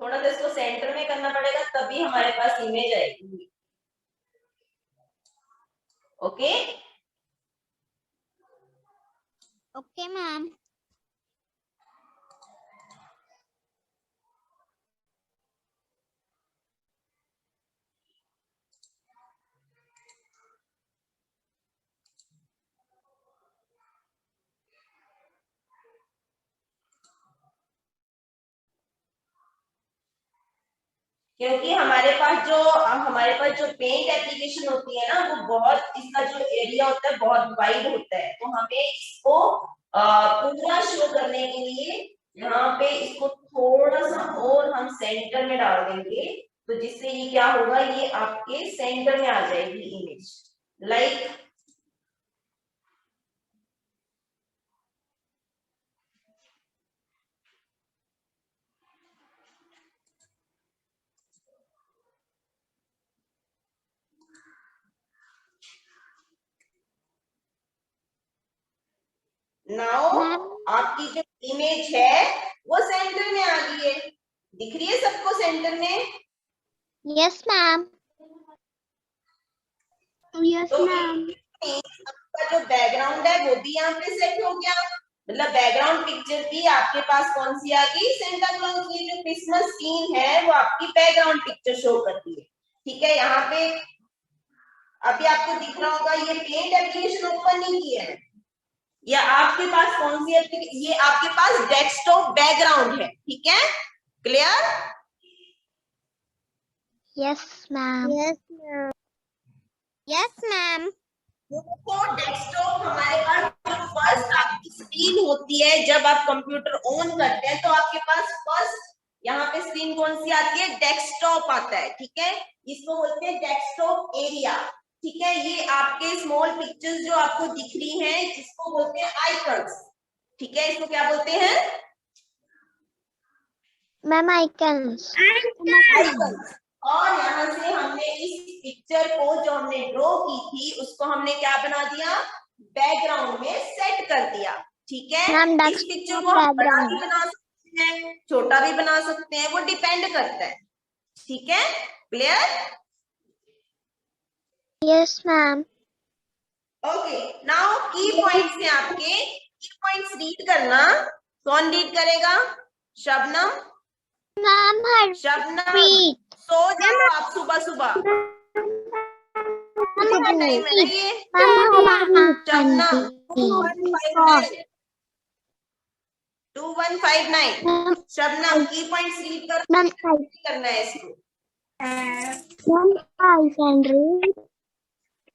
थोड़ा सा इसको सेंटर में करना पड़ेगा, तभी हमारे पास इमेज आएगी। Okay okay ma'am. क्योंकि हमारे पास जो पेंट एप्लीकेशन होती है ना, वो बहुत, इसका जो एरिया होता है बहुत वाइड होता है, तो हमें इसको पूरा शो करने के लिए यहाँ पे इसको थोड़ा सा और हम सेंटर में डाल देंगे, तो जिससे ये क्या होगा, ये आपके सेंटर में आ जाएगी इमेज। लाइक नाउ आपकी जो इमेज है वो सेंटर में आ गई है। दिख रही है सबको सेंटर में? Yes ma'am. Yes ma'am. आपका जो बैकग्राउंड है वो भी यहाँ पे सेट हो गया, मतलब बैकग्राउंड पिक्चर भी आपके पास कौन सी आ गई, सेंटा क्लॉज की जो क्रिसमस सीन है वो आपकी बैकग्राउंड पिक्चर शो करती है। ठीक है, यहाँ पे अभी आपको दिख रहा होगा, ये पेंट एप्लीकेशन ओपन नहीं किया है, या आपके पास कौन सी एप्लीकेशन, ये आपके पास डेस्कटॉप बैकग्राउंड है। ठीक है, clear? Yes ma'am. Yes ma'am. Yes ma'am. तो डेस्कटॉप हमारे पास जो फर्स्ट आपकी स्क्रीन होती है, जब आप कंप्यूटर ऑन करते हैं तो आपके पास फर्स्ट यहाँ पे स्क्रीन कौन सी आती है, डेस्कटॉप आता है। ठीक है, इसको बोलते हैं डेस्कटॉप एरिया। ठीक है, ये आपके स्मॉल पिक्चर्स जो आपको दिख रही हैं, इसको बोलते हैं आइकन्स। ठीक है, इसको क्या बोलते हैं मैम? आइकन्स। आइकन्स। और यहाँ से हमने इस पिक्चर को जो हमने ड्रॉ की थी, उसको हमने क्या बना दिया, बैकग्राउंड में सेट कर दिया। ठीक है, इस पिक्चर को हम बड़ा भी बना सकते हैं, छोटा भी बना सकते हैं, वो डिपेंड करता है। ठीक है, clear? Yes ma'am. Okay, now की पॉइंट्स हैं आपके, की पॉइंट्स रीड करना। कौन रीड करेगा? शबनम। मैम शबनम, सो जाओ आप सुबह सुबह, टाइम है ना ये। शबनम 2159 शबनम, की पॉइंट्स रीड करना है इसको। I can read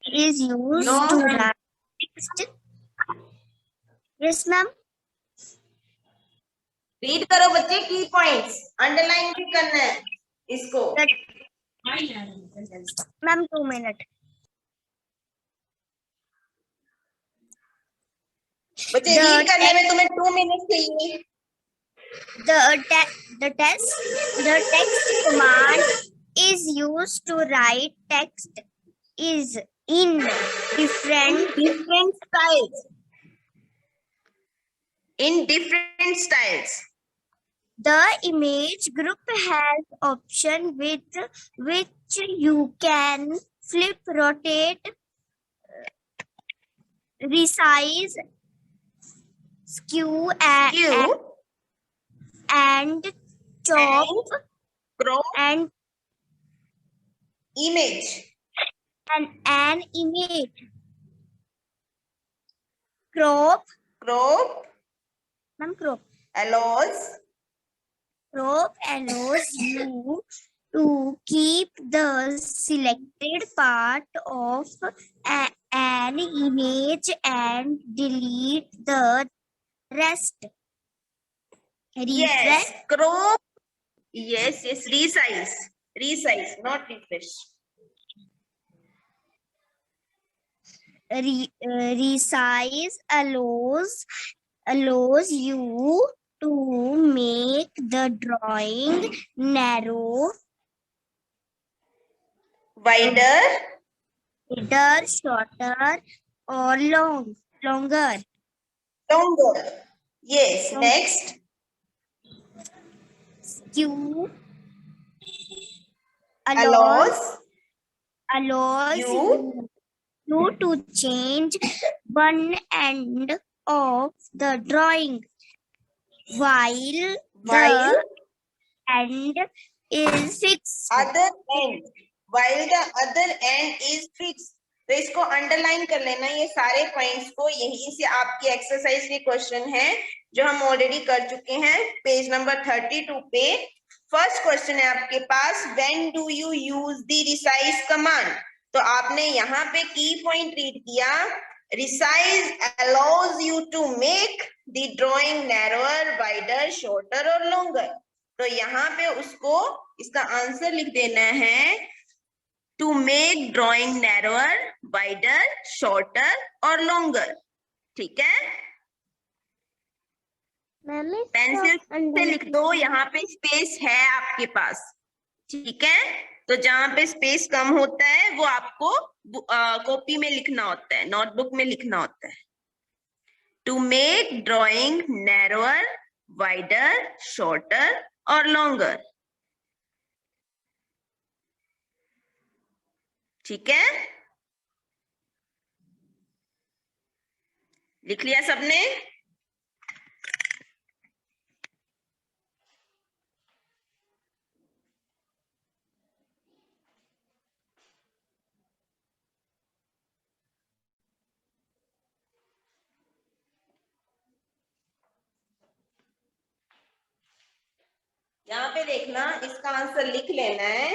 is used to write text. Yes ma'am. Read करो बच्चे, की पॉइंट्स अंडरलाइन भी करना है इसको। Ma'am 2 minute. बच्चे रीड करने में तुम्हें 2 मिनट चाहिए। The text command is used to write text is in different styles. In different styles. The image group has option with which you can flip, rotate, resize, skew, and chop crop and image and an image. Crop allows you to keep the selected part of an image and delete the rest. Yes, crop. Yes, resize, not refresh. Resize allows you to make the drawing narrow, wider, shorter, or longer. Yes, next. Skew allows you you to change one end of the drawing while while the end is fixed. other end while the other end is fixed. तो इसको underline कर लेना, ये सारे points को। यहीं से आपकी एक्सरसाइज के क्वेश्चन है जो हम ऑलरेडी कर चुके हैं पेज नंबर 32 पे। फर्स्ट क्वेश्चन है आपके पास, when do you use the resize command. तो आपने यहाँ पे की पॉइंट रीड किया, resize allows you to make the drawing narrower, wider, shorter और लॉन्गर। तो यहाँ पे उसको इसका आंसर लिख देना है, to make drawing narrower, wider, shorter और लॉन्गर। ठीक है, पेंसिल से लिख दो, यहाँ पे स्पेस है आपके पास। ठीक है, तो जहां पे स्पेस कम होता है वो आपको कॉपी में लिखना होता है, नोटबुक में लिखना होता है। To make drawing narrower, wider, shorter और लॉन्गर। ठीक है, लिख लिया सबने? यहाँ पे देखना, इसका आंसर लिख लेना है,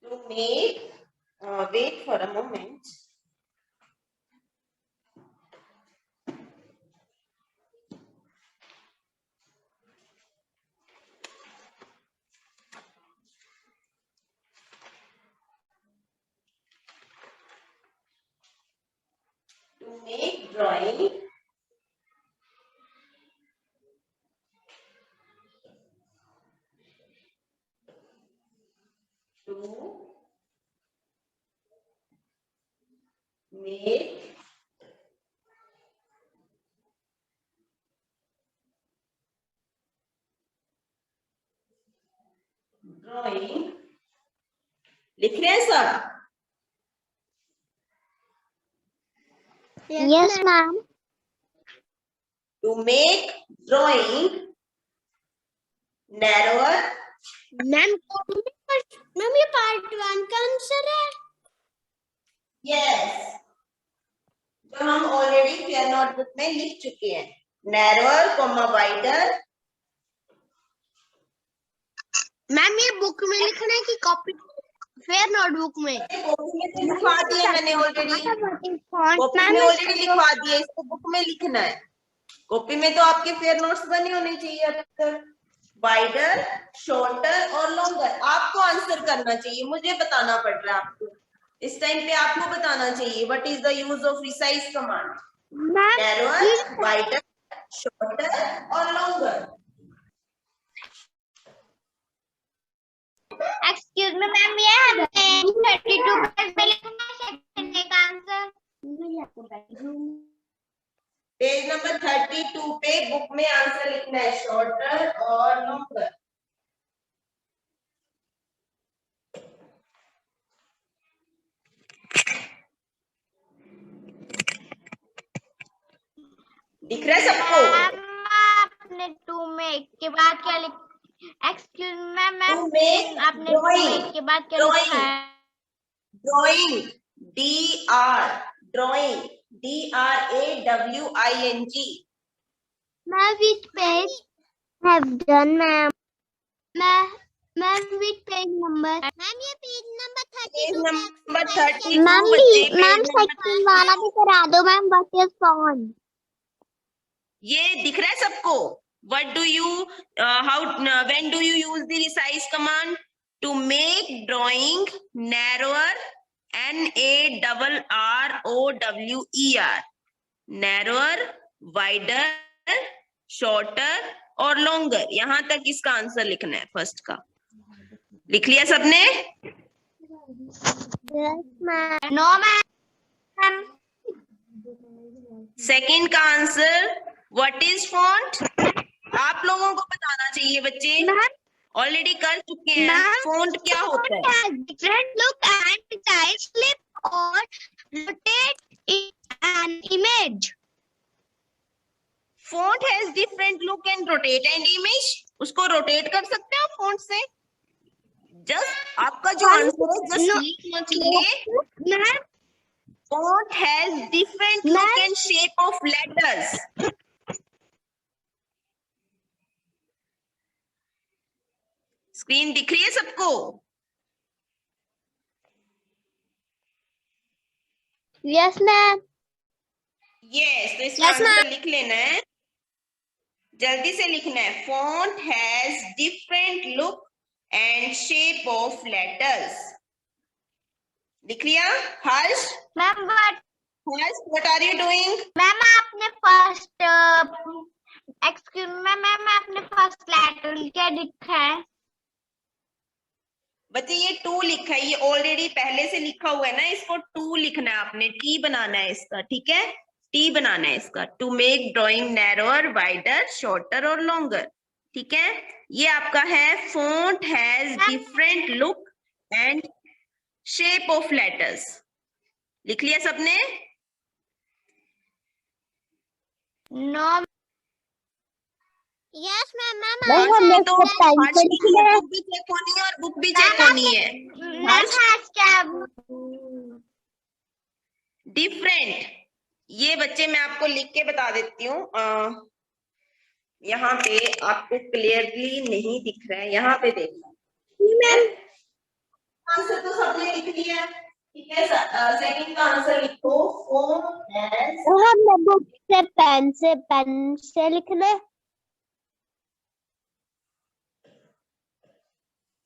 to make, wait for a moment, to make drawing to make drawing, लिख रहे हैं सब? Yes, ma'am. To make drawing narrower, ma'am ये पार्ट 1 का आंसर है। yes, जो हम ऑलरेडी फेयर नोटबुक में लिख चुके हैं, नैरोअर कॉमा वाइडर। मैम ये बुक में लिखना है कि कॉपी फेयर नोटबुक में? कॉपी में तो लिखवा दिया मैंने ऑलरेडी, कॉपी में ऑलरेडी लिखवा दिया, इसको बुक में लिखना है। कॉपी में तो आपके फेयर नोट्स बने होने चाहिए अब तक। वाइडर, शॉर्टर और लॉन्गर आपको आंसर करना चाहिए, मुझे बताना पड़ रहा है आपको। इस टाइम पे आपको बताना चाहिए what is the use of resize command. Narrower, wider, shorter और लॉन्गर। एक्सक्यूज मी मैम, ये 32 पेज में लिखना है सेकंड का आंसर। पेज नंबर 32 पे बुक में आंसर लिखना है, शॉर्टर और लॉन्गर। दिख रहा है सबको? आपने टू मेक के बाद क्या लिख, एक्सक्यूज मैम, आपने टू मेक के बाद क्या लिखा है? Drawing, drawing, DRAWING। Ma'am, which page have done, ma'am? Ma'am, which page number? Ma'am, ये page number 32 number 32 ma'am ma'am section वाला भी करा दो मैम, व्हाट इज फॉन्ट? ये दिख रहा है सबको? What do you when do you use the resize command? To make drawing narrower, NARROWER, narrower, wider, shorter और longer। यहां तक इसका आंसर लिखना है फर्स्ट का। लिख लिया सबने? Yes, ma'am. No, ma'am. Second का आंसर, व्हाट इज फॉन्ट? आप लोगों को बताना चाहिए बच्चे। ऑलरेडी कर चुके हैं। फॉन्ट क्या होता है? Different look and type flip और rotate an image. Font has different look and rotate and image. उसको रोटेट कर सकते हो फॉन्ट से। जस्ट आपका जो आंसर है जस्ट लिख मत लीजिए। Font has different look and shape of letters. Screen दिख रही है सबको? Yes ma'am. यस, तो इसका आंसर लिख लेना है, जल्दी से लिखना है। Font has different look and shape of letters. लिख लिया? Harsh, ma'am but Harsh, what are you doing? Ma'am आपने फर्स्ट एक्सक्यूज मी मैम आपने फर्स्ट लेटर क्या लिखा है? बच्चे ये 2 लिखा है, ये ऑलरेडी पहले से लिखा हुआ है ना, इसको 2 लिखना है आपने, टी बनाना है इसका, ठीक है? टी बनाना है इसका। To make drawing narrower, wider, shorter और लॉन्गर, ठीक है? ये आपका है font has different look and shape of letters. लिख लिया सबने? No yes ma'am. बुक भी चेक होनी है और बुक भी चेक होनी है। डिफरेंट, ये बच्चे मैं आपको लिख के बता देती हूँ। यहाँ पे आपको क्लियरली नहीं दिख रहा है, यहाँ पे देखना। आंसर तो सबने लिख लिया, ठीक है? सेकंड का आंसर लिखो। फॉन्ट हैज, हमने बुक से पेन से लिखना।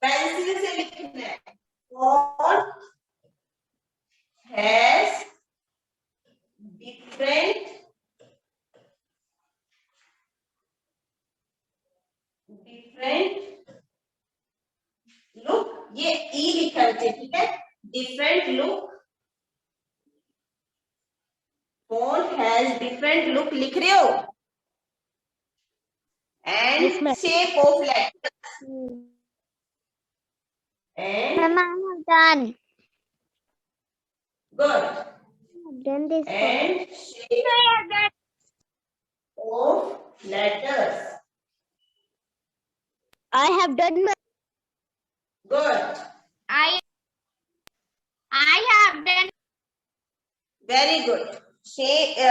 पेंसिल से लिखना है। फॉन्ट हैज डिफरेंट लुक, ये ई लिखा है, ठीक है? Different look, font has different look लिख रहे हो, and shape of letters and done. Good, Done this. And shape of letters. I have done my. Good. I have done. Very good. Shape,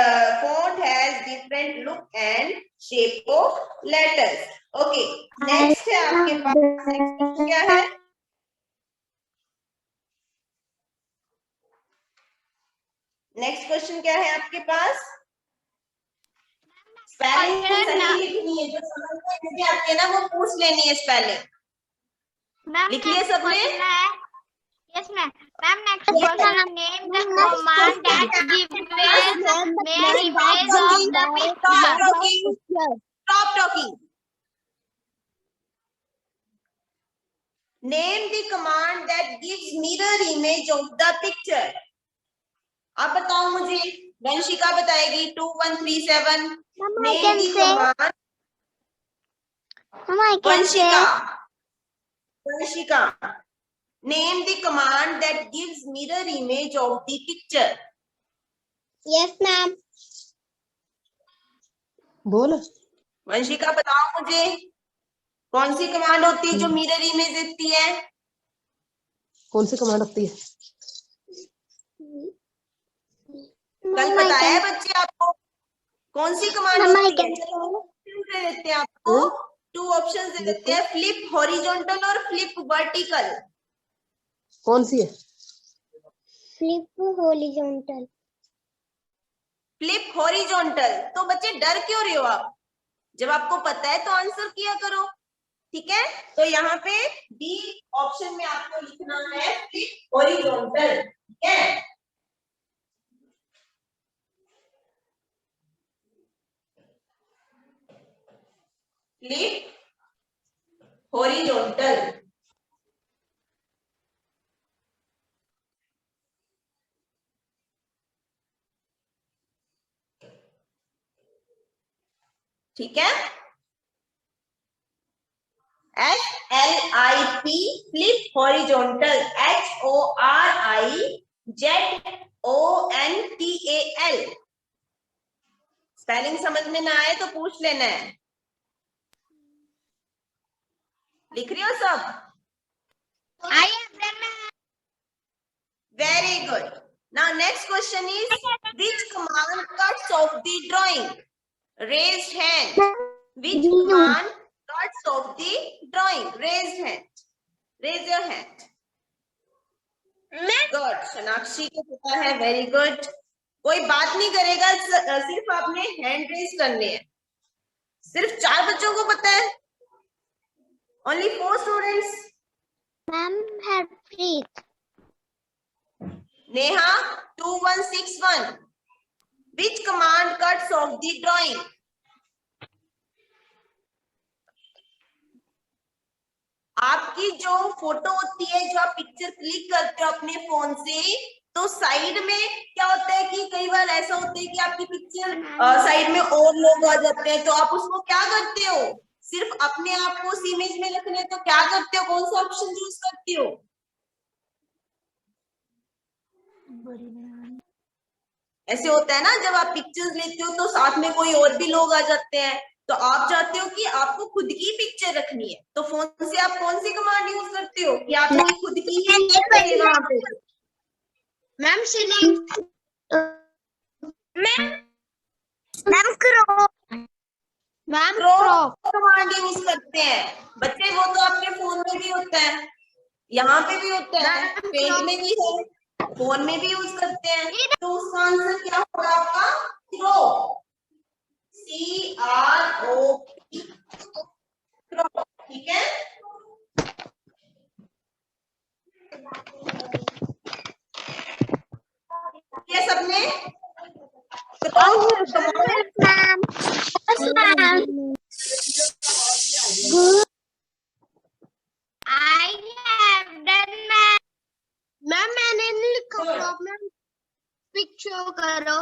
font has different look and shape of letters. Okay. Next है आपके पास, next question क्या है? Next question क्या है आपके पास? Spelling सही लिखनी है, जो समझ में नहीं आती है ना वो पूछ लेनी है स्पेलिंग। लिख लिया सबने? Yes ma'am. Ma'am, next question. Name the command that gives mere image of the picture. Stop talking. Name the command that gives mirror image of the picture. आप बताओ मुझे, वंशिका बताएगी। 2137 name the command. Vanshika name the command that gives mirror image of the picture. Yes ma'am. बोल वंशिका बताओ मुझे, कौन सी command होती है जो मिरर इमेज देती है? कौन सी कमांड होती है? कल बताया है बच्चे आपको, कौन सी कमांड होती है? दे देते हैं आपको, 2 ऑप्शन दे देते हैं, फ्लिप हॉरिजॉन्टल और फ्लिप वर्टिकल। कौन सी है? Flip horizontal. Flip horizontal. तो बच्चे डर क्यों रहे हो आप? जब आपको पता है तो आंसर किया करो, ठीक है? तो यहाँ पे बी ऑप्शन में आपको लिखना है फ्लिप हॉरिजॉन्टल, ठीक है? Flip horizontal. ठीक है? S FLIP, flip, horizontal, HORIZONTAL। Spelling समझ में ना आए तो पूछ लेना है। लिख रही हो सब? Very good. Now next question is, which command cuts off the drawing? Raised hand. Which command cuts off the drawing? Raised hand. Raise your hand. Good. Sonakshi को पता है, very good. कोई बात नहीं करेगा, सिर्फ आपने हैंड रेज करने हैं। सिर्फ 4 बच्चों को पता है? Only 4 students. Ma'am Harpreet. Neha 2161. Which command cuts off the drawing? आपकी जो फोटो होती है, जो आप पिक्चर क्लिक करते हो अपने फोन से, तो साइड में क्या होता है कि कई बार ऐसा होता है कि आपकी पिक्चर साइड में और लोग आ जाते हैं, तो आप उसको क्या करते हो? सिर्फ अपने आप को उस इमेज में रखने, तो क्या करते हो? कौन सा ऑप्शन यूज करते हो? ऐसे होता है ना, जब आप पिक्चर्स लेते हो तो साथ में कोई और भी लोग आ जाते हैं, तो आप चाहते हो कि आपको खुद की पिक्चर रखनी है, तो फोन से आप कौन सी कमांड यूज करते हो कि आपने खुद की ही वहां पे? Ma'am ma'am crop command use करते हैं बच्चे। वो तो आपके फोन में भी होता है, यहाँ पे भी होता है, पेज में भी है, फोन में भी यूज करते हैं। तो उसका आंसर क्या होगा आपका? Crop, CROP, crop. ठीक है, ये सबने मैम मैंने नहीं लिखा। प्रॉब्लम पिक्चर करो।